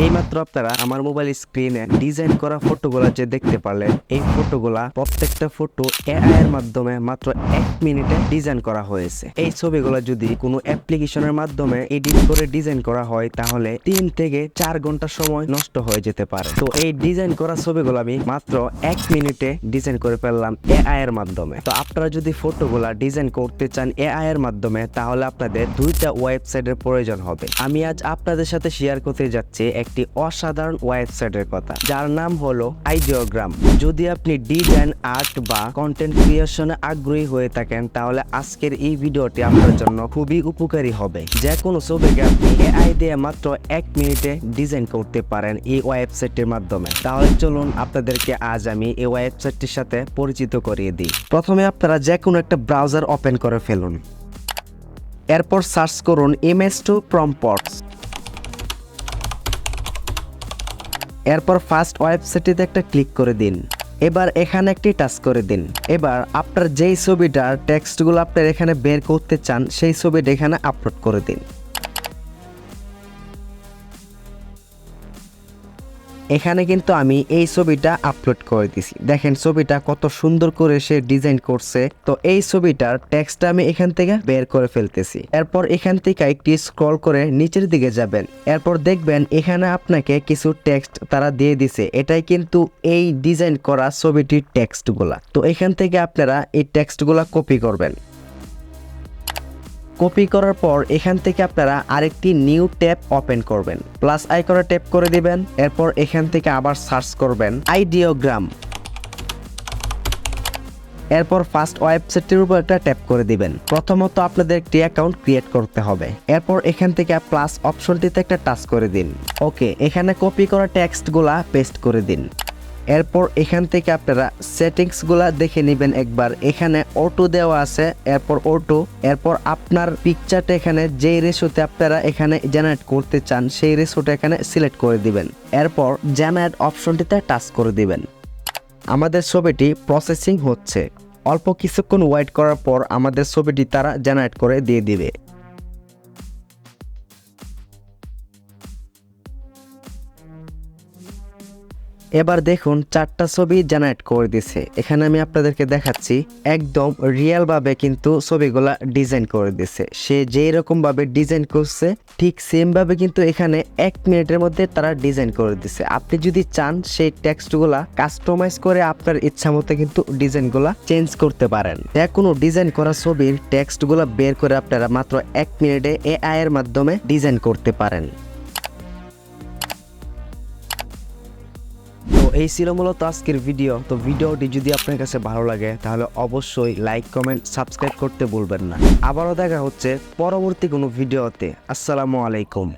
এইমাত্র আপনারা আমার মোবাইল স্ক্রিনে ডিজাইন করা ফটোগুলা যে দেখতে পারলেন, এই ফটোগুলা প্রত্যেকটা ফটো এআই এর মাধ্যমে মাত্র 1 মিনিটে ডিজাইন করা হয়েছে। এই ছবিগুলা যদি কোনো অ্যাপ্লিকেশনের মাধ্যমে এডিট করে ডিজাইন করা হয় তাহলে 3 থেকে 4 ঘন্টা সময় নষ্ট হয়ে যেতে পারে। তো এই ডিজাইন করা ছবিগুলো আমি মাত্র 1 মিনিটে ডিজাইন করে ফেললাম এআই এর মাধ্যমে। তো আপনারা যদি ফটোগুলা ডিজাইন করতে চান এআই এর মাধ্যমে তাহলে আপনাদের 2টা ওয়েবসাইটের প্রয়োজন হবে। আমি আজ আপনাদের সাথে শেয়ার করতে যাচ্ছি একটি অসাধারণ ওয়েবসাইটের কথা, যার নাম হলো আইডিওগ্রাম। যদি আপনি ডিজাইন, আর্ট বা কন্টেন্ট ক্রিয়েশনে আগ্রহী হয়ে থাকেন তাহলে আজকের এই ভিডিওটি আপনার জন্য খুবই উপকারী হবে। যে কোনো ছবিকে আপনি এআই দিয়ে মাত্র 1 মিনিটে ডিজাইন করতে পারেন এই ওয়েবসাইটের মাধ্যমে। তাহলে চলুন আপনাদেরকে আজ আমি এই ওয়েবসাইটটির সাথে পরিচিত করিয়ে দিই। প্রথমে আপনারা যে কোনো একটা ব্রাউজার ওপেন করে ফেলুন। এরপর সার্চ করুন ইমেজ2 প্রম্পটস। এরপর ফার্স্ট ওয়েবসাইটটিতে একটা ক্লিক করে দিন। এবার এখানে একটি টাচ করে দিন। এবার আপনার যেই ছবিটার টেক্সটগুলো আপনার এখানে বের করতে চান সেই ছবিটা এখানে আপলোড করে দিন। এখানে কিন্তু আমি এই ছবিটা আপলোড করে দিছি। দেখেন ছবিটা কত সুন্দর করে সে ডিজাইন করছে। তো এই ছবিটার টেক্সটটা আমি এখান থেকে বের করে ফেলতেছি। এরপর এখান থেকে একটি স্ক্রল করে নিচের দিকে যাবেন। এরপর দেখবেন এখানে আপনাকে কিছু টেক্সট তারা দিয়ে দিছে। এটাই কিন্তু এই ডিজাইন করা ছবিটির টেক্সটগুলা। তো এখান থেকে আপনারা এই টেক্সটগুলা কপি করবেন। কপি করার পর এখান থেকে আপনারা আরেকটি নিউ ট্যাব ওপেন করবেন। প্লাস আইকনে ট্যাপ করে দিবেন। এরপর এখান থেকে আবার সার্চ করবেন আইডিওগ্রাম। এরপর ফার্স্ট ওয়েবসাইটের উপর একটা ট্যাপ করে দিবেন। প্রথমত আপনাদের একটি অ্যাকাউন্ট ক্রিয়েট করতে হবে। এরপর এখান থেকে প্লাস অপশনটিতে একটা টাচ করে দিন। ওকে, এখানে কপি করা টেক্সটগুলা পেস্ট করে দিন। এরপর এখান থেকে আপনারা সেটিংসগুলা দেখে নেবেন একবার। এখানে অটো দেওয়া আছে, এরপর অটো। এরপর আপনার পিকচারটা এখানে যেই রেশোতে আপনারা এখানে জেনারেট করতে চান সেই রেশোটা এখানে সিলেক্ট করে দিবেন। এরপর জেনারেট অপশনটিতে টাচ করে দিবেন। আমাদের ছবিটি প্রসেসিং হচ্ছে। অল্প কিছুক্ষণ ওয়েট করার পর আমাদের ছবিটি তারা জেনারেট করে দিয়ে দিবে। এবার দেখুন 4টা ছবি জেনারেট করে দিছে। এখানে আমি আপনাদেরকে দেখাচ্ছি একদম রিয়েল ভাবে কিন্তু ছবিগুলা ডিজাইন করে দিছে। সে যেই রকম ভাবে ডিজাইন করছে ঠিক সেম ভাবে কিন্তু এখানে 1 মিনিটের মধ্যে তারা ডিজাইন করে দিছে। আপনি যদি চান সেই টেক্সটগুলা কাস্টমাইজ করে আপনার ইচ্ছা মতো কিন্তু ডিজাইনগুলা চেঞ্জ করতে পারেন। যে কোনো ডিজাইন করা ছবির টেক্সটগুলা বের করে আপনারা মাত্র 1 মিনিটে এআই এর মাধ্যমে ডিজাইন করতে পারেন। তো এই ছিল মূলত আজকের ভিডিও। তো ভিডিওটি যদি আপনার কাছে ভালো লাগে তাহলে অবশ্যই লাইক, কমেন্ট, সাবস্ক্রাইব করতে ভুলবেন না। আবারও দেখা হচ্ছে পরবর্তী কোনো ভিডিওতে। আসসালামু আলাইকুম।